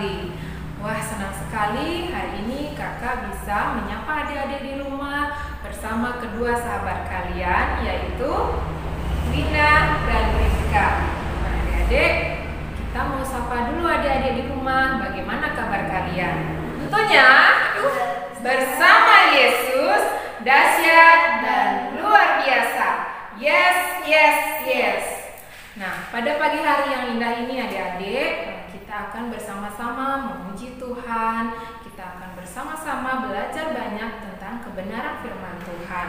kembali. Wah, senang sekali hari ini kakak bisa menyapa adik-adik di rumah bersama kedua sahabat kalian, yaitu Wina dan Rizka. Nah, adik-adik, kita mau sapa dulu adik-adik di rumah. Bagaimana kabar kalian? Tentunya bersama Yesus dahsyat dan luar biasa. Yes, yes, yes. Nah, pada pagi hari yang indah ini adik-adik, kita akan bersama-sama memuji Tuhan. Kita akan bersama-sama belajar banyak tentang kebenaran firman Tuhan.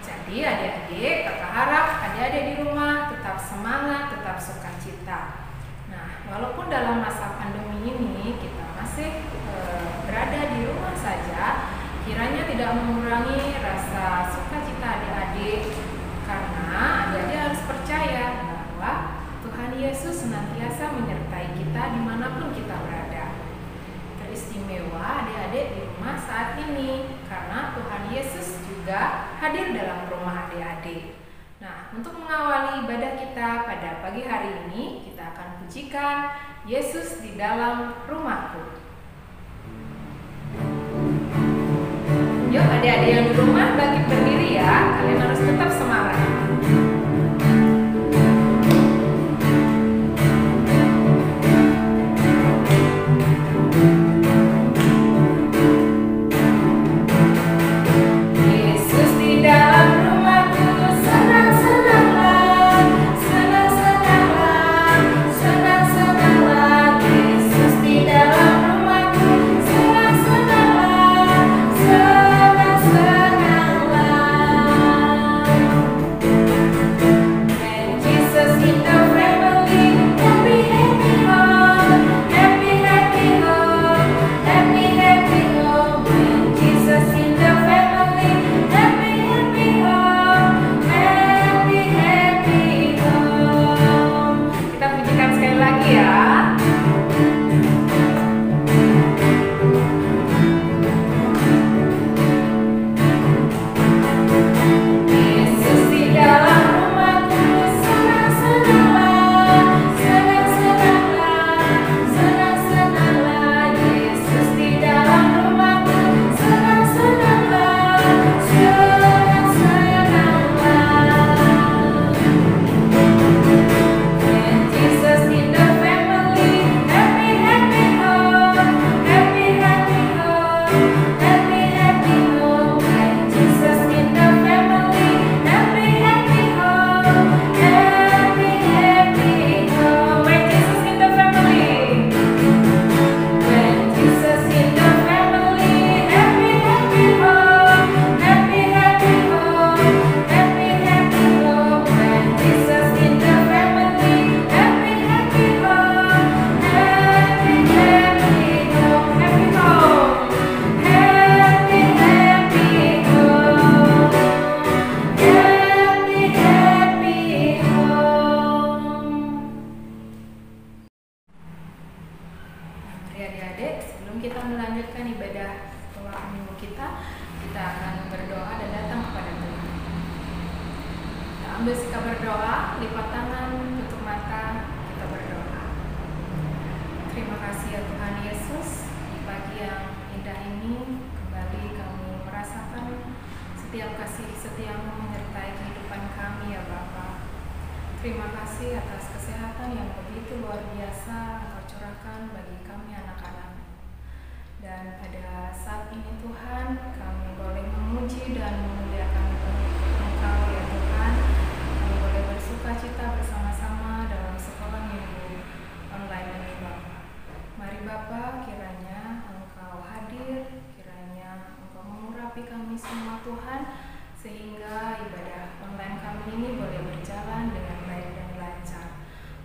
Jadi adik-adik, kakak harap adik-adik di rumah tetap semangat, tetap sukacita. Nah, walaupun dalam masa pandemi ini kita masih berada di rumah saja, kiranya tidak mengurangi rasa sukacita adik-adik, karena adik-adik harus percaya bahwa Tuhan Yesus senantiasa menyertai kita dimanapun kita berada. Teristimewa adik-adik di rumah saat ini karena Tuhan Yesus juga hadir dalam rumah adik-adik. Nah, untuk mengawali ibadah kita pada pagi hari ini, kita akan pujikan Yesus di dalam rumahku. Yuk adik-adik yang di rumah bangkit berdiri ya, kalian harus tetap semangat. Ambil sikap berdoa, lipat tangan, tutup mata, kita berdoa. Terima kasih ya Tuhan Yesus, di pagi yang indah ini kembali kami merasakan setiap kasih setiamu menyertai kehidupan kami ya Bapa. Terima kasih atas kesehatan yang begitu luar biasa Engkau curahkan bagi kami anak-anak. Dan pada saat ini Tuhan, kami boleh memuji dan memuliakan Engkau ya Tuhan. Kami boleh bersukacita bersama-sama dalam sekolah minggu online ini Bapa. Mari Bapa, kiranya Engkau hadir, kiranya Engkau mengurapi kami semua Tuhan, sehingga ibadah online kami ini boleh berjalan dengan baik dan lancar.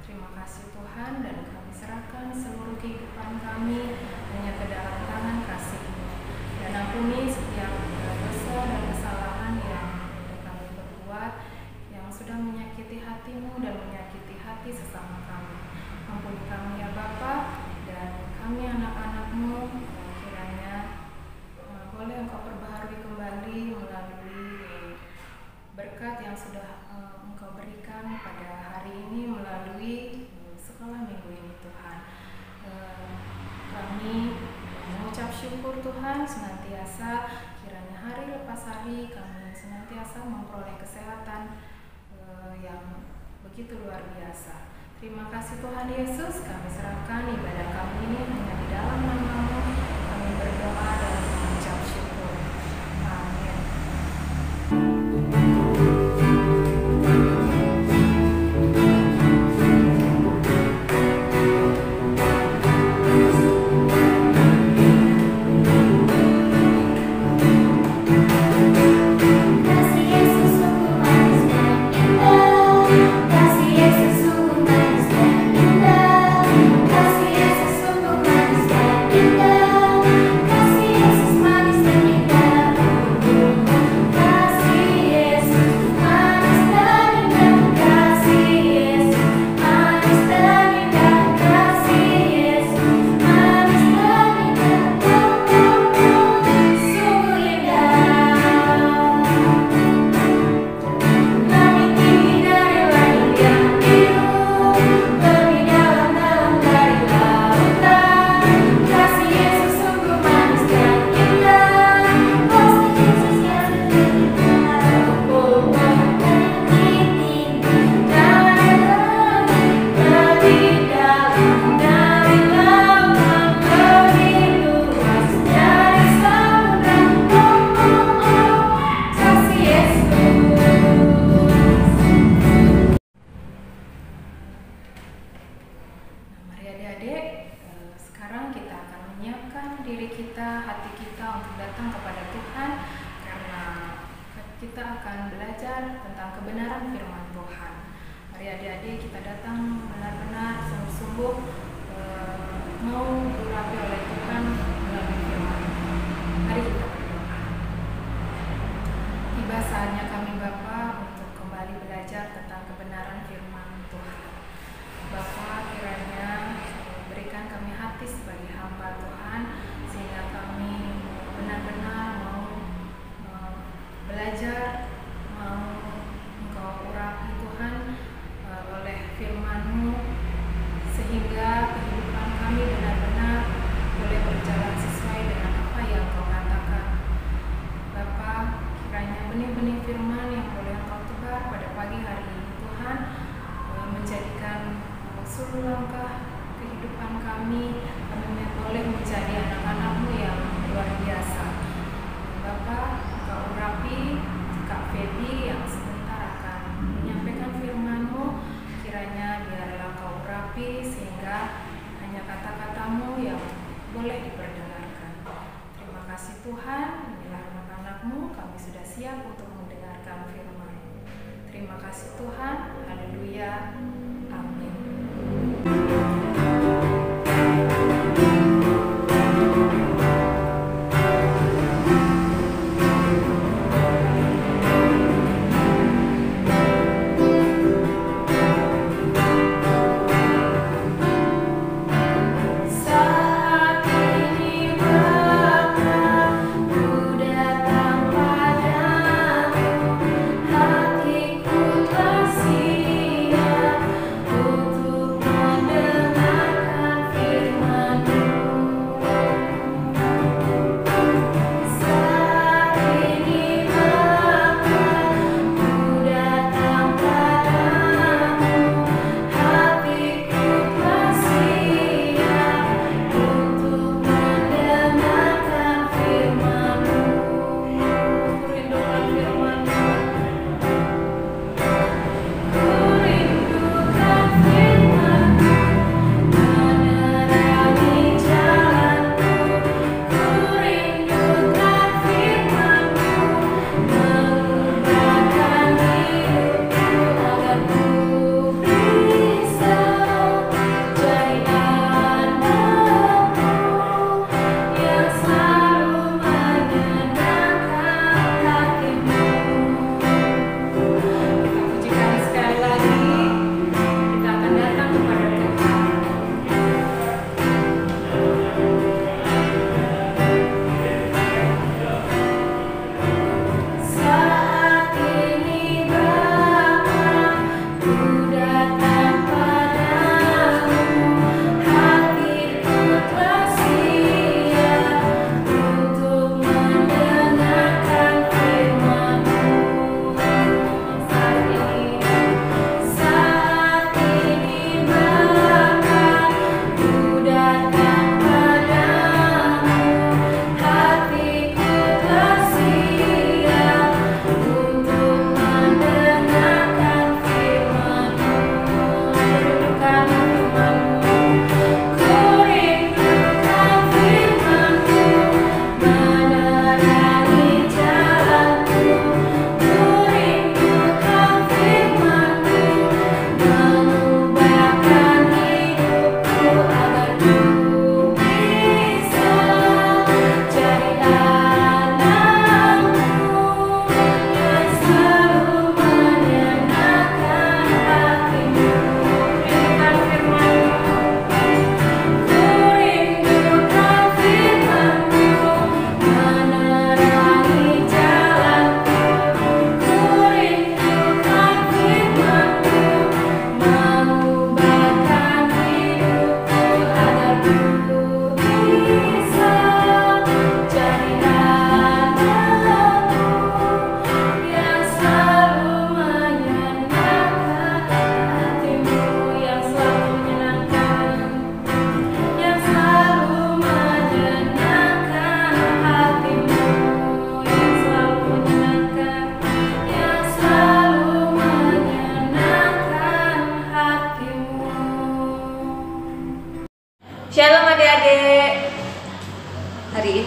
Terima kasih Tuhan, dan kami serahkan seluruh kehidupan kami hanya ke dalam tangan kasih-Mu. Dan ampuni setiap dosa dan kesalahan yang kami berbuat, yang sudah menyakiti hati-Mu dan menyakiti hati sesama kami. Ampuni kami ya Bapa, dan kami anak-anak-Mu, kiranya boleh Engkau perbaharui kembali melalui berkat yang sudah Engkau berikan pada hari ini melalui sekolah minggu ini Tuhan. Tuhan senantiasa kiranya hari lepas hari kami senantiasa memperoleh kesehatan yang begitu luar biasa. Terima kasih Tuhan Yesus, kami serahkan ibadah kami ini hanya di dalam nama-Mu. Kami berdoa dan mengucap syukur. Amin. Kita akan belajar tentang kebenaran firman Tuhan. Mari adik-adik kita datang benar-benar sungguh-sungguh mau diurapi oleh Tuhan melalui firman. Mari kita berdoa. Tiba saatnya kami Bapa untuk kembali belajar tentang kebenaran firman Tuhan. Bapa kiranya berikan kami hati sebagai hamba Tuhan sehingga kami benar-benar mau belajar, mau Engkau urapi Tuhan oleh firman-Mu sehingga kehidupan kami benar-benar boleh berjalan sesuai dengan apa yang Engkau katakan. Bapa, kiranya benih-benih firman yang boleh Engkau tebar pada pagi hari ini Tuhan menjadikan seluruh langkah kehidupan kami boleh menjadi anak-anak-Mu yang luar biasa. Bapa, Engkau urapi Kak Feby yang sebentar akan menyampaikan firman-Mu, kiranya biarlah Engkau urapi sehingga hanya kata-kata-Mu yang boleh diperdengarkan. Terima kasih Tuhan, inilah anak-anak-Mu, kami sudah siap untuk mendengarkan firman. Terima kasih Tuhan, haleluya, amin. Hatiku tak siap untuk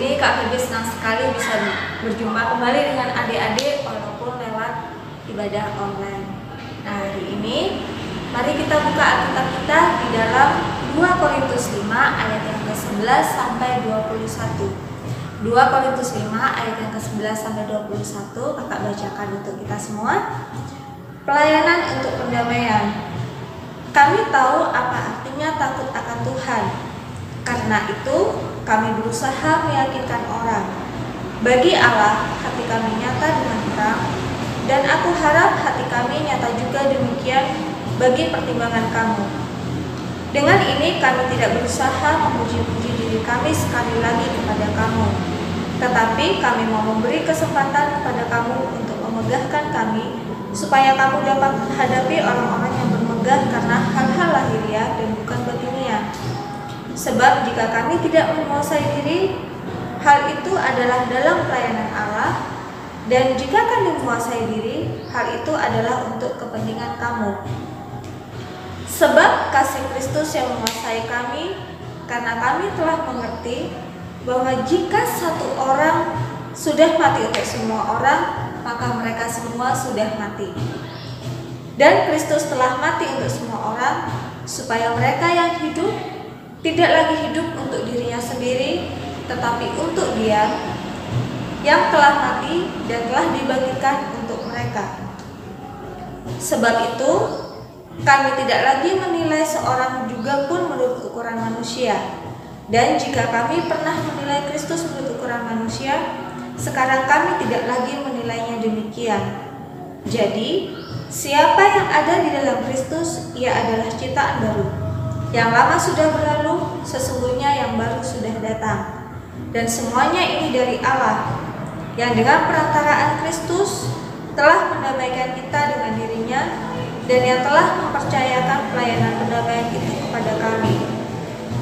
ini Kak Feby senang sekali bisa berjumpa kembali dengan adik-adik walaupun lewat ibadah online. Nah, hari ini mari kita buka Alkitab kita di dalam 2 Korintus 5 ayat yang ke-11 sampai 21. 2 Korintus 5 ayat yang ke-11 sampai 21, Kakak bacakan untuk kita semua. Pelayanan untuk pendamaian. Kami tahu apa artinya takut akan Tuhan. Karena itu, kami berusaha meyakinkan orang. Bagi Allah, hati kami nyata dengan terang, dan aku harap hati kami nyata juga demikian bagi pertimbangan kamu. Dengan ini, kami tidak berusaha memuji-puji diri kami sekali lagi kepada kamu, tetapi kami mau memberi kesempatan kepada kamu untuk memegahkan kami, supaya kamu dapat menghadapi orang-orang yang bermegah karena hal-hal lahiriah dan bukan batiniah. Sebab jika kami tidak menguasai diri, hal itu adalah dalam pelayanan Allah, dan jika kami menguasai diri, hal itu adalah untuk kepentingan kamu. Sebab kasih Kristus yang menguasai kami, karena kami telah mengerti bahwa jika satu orang sudah mati untuk semua orang, maka mereka semua sudah mati. Dan Kristus telah mati untuk semua orang, supaya mereka yang hidup tidak lagi hidup untuk dirinya sendiri, tetapi untuk Dia yang telah mati dan telah dibangkitkan untuk mereka. Sebab itu, kami tidak lagi menilai seorang juga pun menurut ukuran manusia. Dan jika kami pernah menilai Kristus menurut ukuran manusia, sekarang kami tidak lagi menilainya demikian. Jadi, siapa yang ada di dalam Kristus, ia adalah ciptaan baru. Yang lama sudah berlalu, sesungguhnya yang baru sudah datang. Dan semuanya ini dari Allah, yang dengan perantaraan Kristus telah mendamaikan kita dengan dirinya, dan yang telah mempercayakan pelayanan pendamaian itu kepada kami.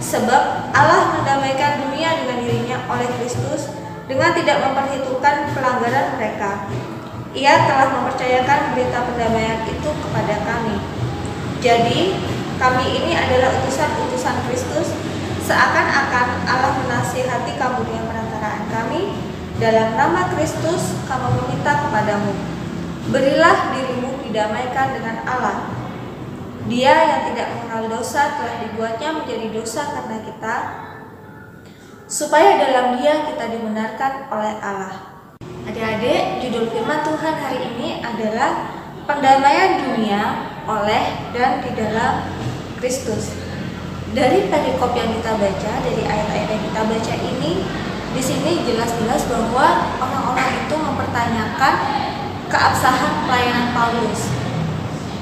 Sebab Allah mendamaikan dunia dengan dirinya oleh Kristus, dengan tidak memperhitungkan pelanggaran mereka. Ia telah mempercayakan berita pendamaian itu kepada kami. Jadi, kami ini adalah utusan-utusan Kristus, seakan-akan Allah menasihati kamu dengan perantaraan kami. Dalam nama Kristus, kami meminta kepadamu, berilah dirimu didamaikan dengan Allah. Dia yang tidak mengenal dosa telah dibuatnya menjadi dosa karena kita, supaya dalam Dia kita dibenarkan oleh Allah. Adik-adik, judul firman Tuhan hari ini adalah pendamaian dunia oleh dan di dalam Kristus. Dari perikop yang kita baca, dari ayat-ayat yang kita baca ini, di sini jelas-jelas bahwa orang-orang itu mempertanyakan keabsahan pelayanan Paulus.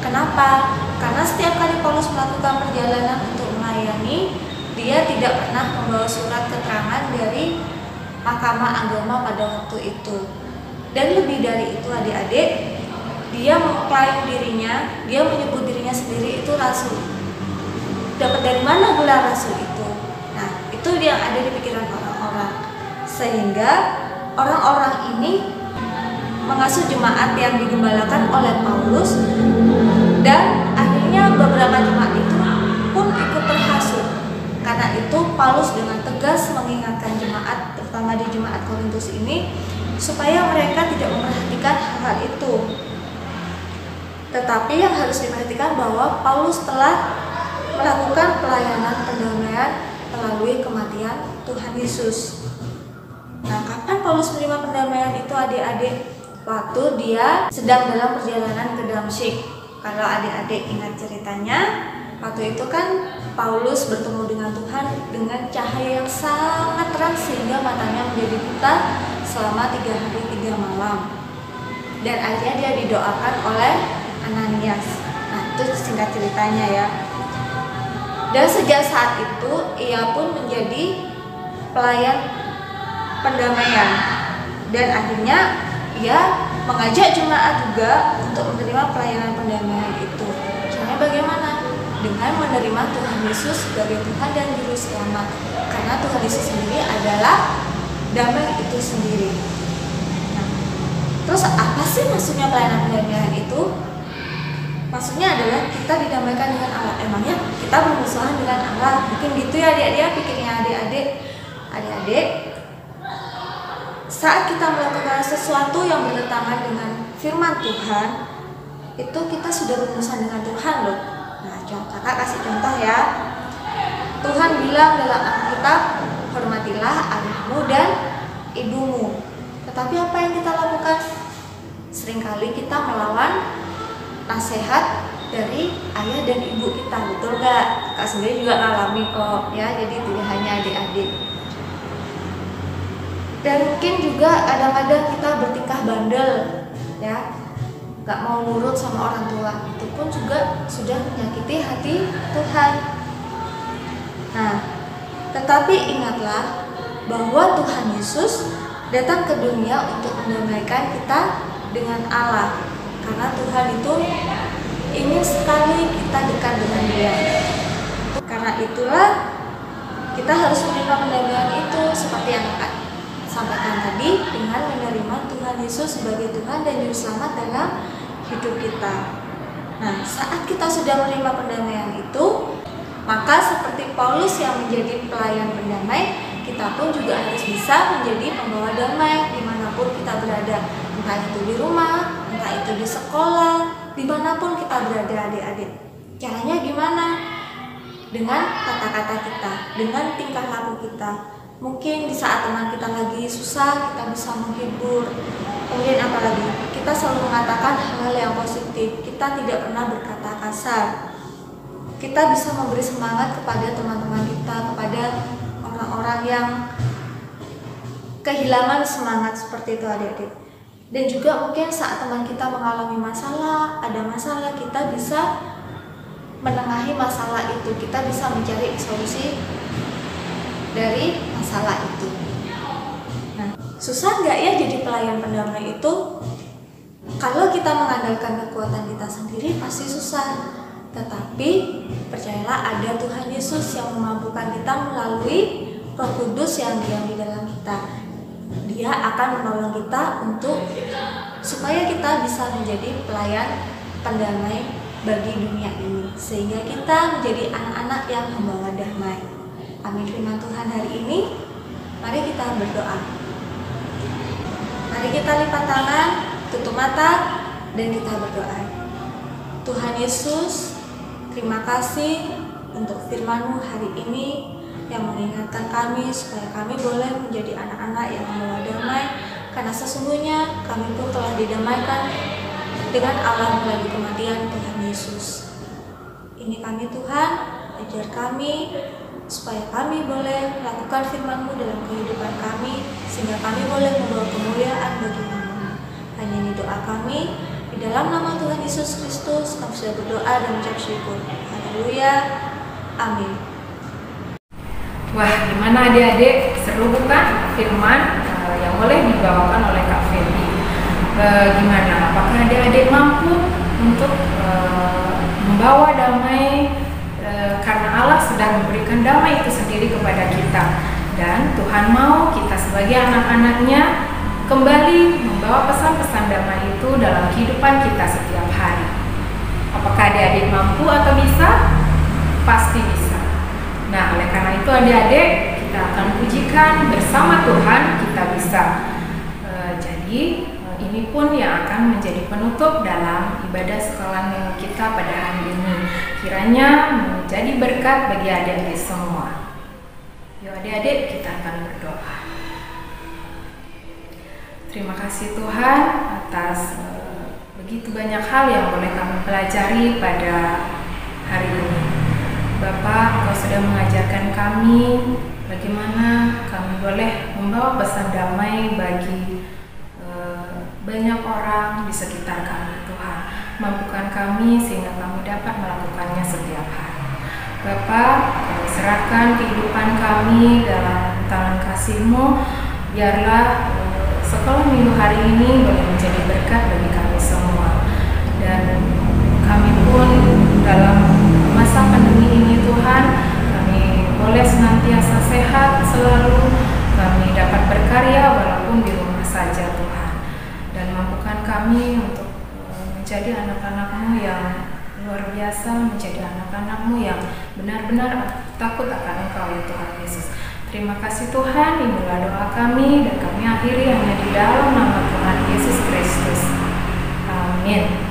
Kenapa? Karena setiap kali Paulus melakukan perjalanan untuk melayani, dia tidak pernah membawa surat keterangan dari Mahkamah Agama pada waktu itu. Dan lebih dari itu adik-adik, dia mengklaim dirinya, dia menyebut dirinya sendiri itu rasul. Dapat dari mana gelar rasul itu? Nah, itu yang ada di pikiran orang-orang. Sehingga orang-orang ini mengasuh jemaat yang digembalakan oleh Paulus, dan akhirnya beberapa jemaat itu pun ikut terhasut. Karena itu Paulus dengan tegas mengingatkan jemaat, terutama di jemaat Korintus ini, supaya mereka tidak memperhatikan hal itu. Tetapi yang harus diperhatikan bahwa Paulus telah melakukan pelayanan pendamaian melalui kematian Tuhan Yesus. Nah, kapan Paulus menerima pendamaian itu adik-adik? Waktu dia sedang dalam perjalanan ke Damsyik. Kalau adik-adik ingat ceritanya, waktu itu kan Paulus bertemu dengan Tuhan dengan cahaya yang sangat terang sehingga matanya menjadi buta selama 3 hari 3 malam. Dan akhirnya dia didoakan oleh Ananias. Nah, itu singkat ceritanya ya. Dan sejak saat itu ia pun menjadi pelayan pendamaian. Dan akhirnya ia mengajak jemaat juga untuk menerima pelayanan pendamaian itu. Caranya bagaimana? Dengan menerima Tuhan Yesus sebagai Tuhan dan Juru Selamat. Karena Tuhan Yesus sendiri adalah damai itu sendiri. Nah, terus apa sih maksudnya pelayanan pendamaian itu? Maksudnya adalah kita didamaikan dengan Allah. Emangnya kita bermusuhan dengan Allah? Mungkin gitu ya adik-adik, pikirnya adik-adik. Adik-adik, saat kita melakukan sesuatu yang bertentangan dengan firman Tuhan, itu kita sudah berurusan dengan Tuhan loh. Nah, kakak kasih contoh ya. Tuhan bilang dalam Alkitab, hormatilah ayahmu dan ibumu. Tetapi apa yang kita lakukan? Seringkali kita melawan nasihat dari ayah dan ibu kita, betul gak? Kakak sendiri juga ngalami kok ya, jadi tidak hanya adik-adik. Dan mungkin juga kadang-kadang kita bertingkah bandel ya, gak mau nurut sama orang tua, itu pun juga sudah menyakiti hati Tuhan. Nah, tetapi ingatlah bahwa Tuhan Yesus datang ke dunia untuk mendamaikan kita dengan Allah, karena Tuhan itu ingin sekali kita dekat dengan Dia. Karena itulah kita harus menerima pendamaian itu, seperti yang sampaikan tadi, dengan menerima Tuhan Yesus sebagai Tuhan dan Juru Selamat dalam hidup kita. Nah, saat kita sudah menerima pendamaian itu, maka seperti Paulus yang menjadi pelayan pendamai, kita pun juga harus bisa menjadi pembawa damai dimanapun kita berada, entah itu di rumah, entah itu di sekolah, dimanapun kita berada adik-adik. Caranya gimana? Dengan kata-kata kita, dengan tingkah laku kita. Mungkin di saat teman kita lagi susah, kita bisa menghibur. Kemudian apa lagi? Kita selalu mengatakan hal-hal yang positif. Kita tidak pernah berkata kasar. Kita bisa memberi semangat kepada teman-teman kita, kepada orang-orang yang kehilangan semangat, seperti itu adik-adik. Dan juga mungkin saat teman kita mengalami masalah, ada masalah, kita bisa menengahi masalah itu. Kita bisa mencari solusi dari masalah itu. Nah, susah nggak ya jadi pelayan pendamai itu? Kalau kita mengandalkan kekuatan kita sendiri pasti susah. Tetapi percayalah, ada Tuhan Yesus yang memampukan kita melalui Roh Kudus yang diam di dalam kita. Dia akan menolong kita supaya kita bisa menjadi pelayan pendamai bagi dunia ini, sehingga kita menjadi anak-anak yang membawa damai. Amin. Firman Tuhan hari ini, mari kita berdoa. Mari kita lipat tangan, tutup mata, dan kita berdoa. Tuhan Yesus, terima kasih untuk firman-Mu hari ini yang mengingatkan kami supaya kami boleh menjadi anak-anak yang membawa damai, karena sesungguhnya kami pun telah didamaikan dengan Allah melalui kematian Tuhan Yesus. Ini kami Tuhan, ajar kami supaya kami boleh melakukan firman-Mu dalam kehidupan kami, sehingga kami boleh membawa kemuliaan bagi nama-Mu. Hanya ini doa kami, di dalam nama Tuhan Yesus Kristus kami sudah berdoa dan mengucap syukur. Haleluya, amin. Wah, gimana adik-adik? Seru bukan firman yang boleh dibawakan oleh Kak Feby? Gimana? Apakah adik-adik mampu untuk membawa damai, karena Allah sudah memberikan damai itu sendiri kepada kita, dan Tuhan mau kita sebagai anak-anaknya kembali membawa pesan-pesan damai itu dalam kehidupan kita setiap hari. Apakah adik-adik mampu atau bisa? Pasti bisa. Nah, oleh karena itu adik-adik, kita akan pujikan bersama Tuhan, kita bisa. Jadi ini pun yang akan menjadi penutup dalam ibadah sekolah minggu kita pada hari ini. Kiranya menjadi berkat bagi adik-adik semua. Yuk adik-adik, kita akan berdoa. Terima kasih Tuhan atas begitu banyak hal yang boleh kami pelajari pada hari ini. Bapak, Engkau sudah mengajarkan kami bagaimana kami boleh membawa pesan damai bagi banyak orang di sekitar kami. Tuhan, mampukan kami sehingga kami dapat melakukannya setiap hari. Bapak, kami serahkan kehidupan kami dalam tangan kasih-Mu. Biarlah sekolah minggu hari ini boleh menjadi berkat bagi kami semua. Dan kami pun dalam masa pandemi ini Tuhan, kami boleh senantiasa sehat selalu. Kami dapat berkarya walaupun di rumah saja Tuhan. Dan mampukan kami untuk menjadi anak-anak-Mu yang luar biasa, menjadi anak-anak-Mu yang benar-benar takut akan Engkau ya Tuhan Yesus. Terima kasih Tuhan, inilah doa kami dan kami akhiri hanya di dalam nama Tuhan Yesus Kristus. Amin.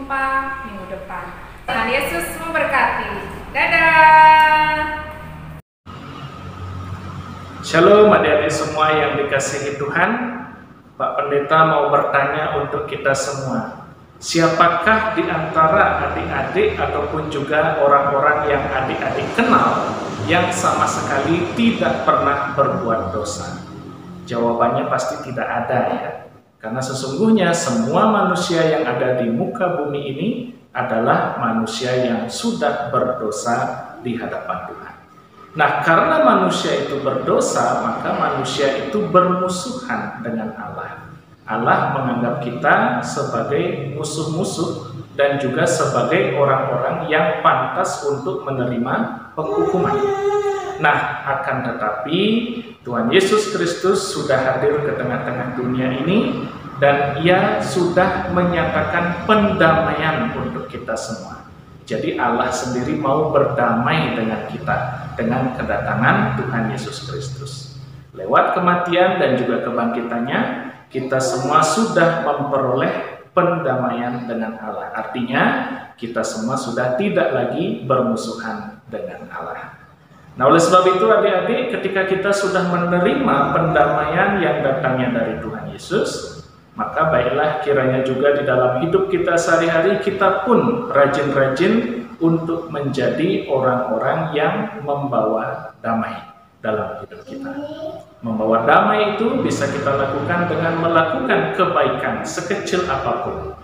berjumpa minggu depan. Tuhan Yesus memberkati. Dadah. Shalom adik-adik semua yang dikasihi Tuhan. Pak Pendeta mau bertanya untuk kita semua. Siapakah di antara adik-adik ataupun juga orang-orang yang adik-adik kenal yang sama sekali tidak pernah berbuat dosa? Jawabannya pasti tidak ada ya. Karena sesungguhnya semua manusia yang ada di muka bumi ini adalah manusia yang sudah berdosa di hadapan Tuhan. Nah, karena manusia itu berdosa, maka manusia itu bermusuhan dengan Allah. Allah menganggap kita sebagai musuh-musuh dan juga sebagai orang-orang yang pantas untuk menerima penghukuman. Nah, akan tetapi Tuhan Yesus Kristus sudah hadir ke tengah-tengah dunia ini dan Ia sudah menyatakan pendamaian untuk kita semua. Jadi Allah sendiri mau berdamai dengan kita dengan kedatangan Tuhan Yesus Kristus. Lewat kematian dan juga kebangkitannya, kita semua sudah memperoleh pendamaian dengan Allah. Artinya, kita semua sudah tidak lagi bermusuhan dengan Allah. Nah, oleh sebab itu adik-adik, ketika kita sudah menerima pendamaian yang datangnya dari Tuhan Yesus, maka baiklah kiranya juga di dalam hidup kita sehari-hari kita pun rajin-rajin untuk menjadi orang-orang yang membawa damai dalam hidup kita. Membawa damai itu bisa kita lakukan dengan melakukan kebaikan sekecil apapun.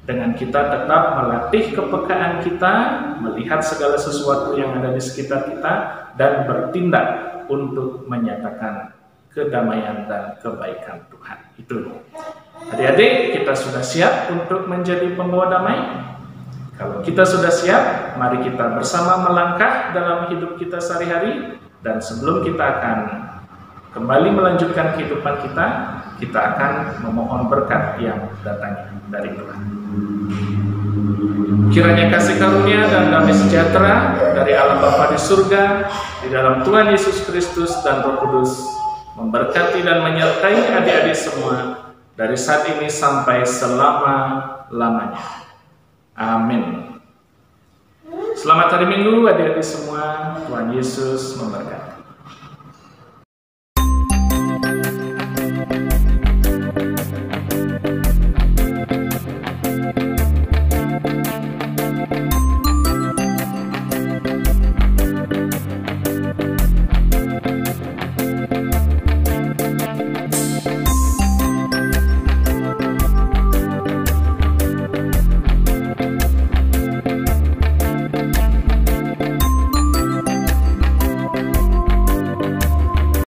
dengan kita tetap melatih kepekaan kita, melihat segala sesuatu yang ada di sekitar kita, dan bertindak untuk menyatakan kedamaian dan kebaikan Tuhan. Itu. Adik-adik, kita sudah siap untuk menjadi pembawa damai? Kalau kita sudah siap, mari kita bersama melangkah dalam hidup kita sehari-hari. Dan sebelum kita akan kembali melanjutkan kehidupan kita, kita akan memohon berkat yang datang dari Tuhan. Kiranya kasih karunia dan damai sejahtera dari Allah Bapa di surga, di dalam Tuhan Yesus Kristus dan Roh Kudus, memberkati dan menyertai adik-adik semua dari saat ini sampai selama-lamanya. Amin. Selamat hari Minggu adik-adik semua. Tuhan Yesus memberkati.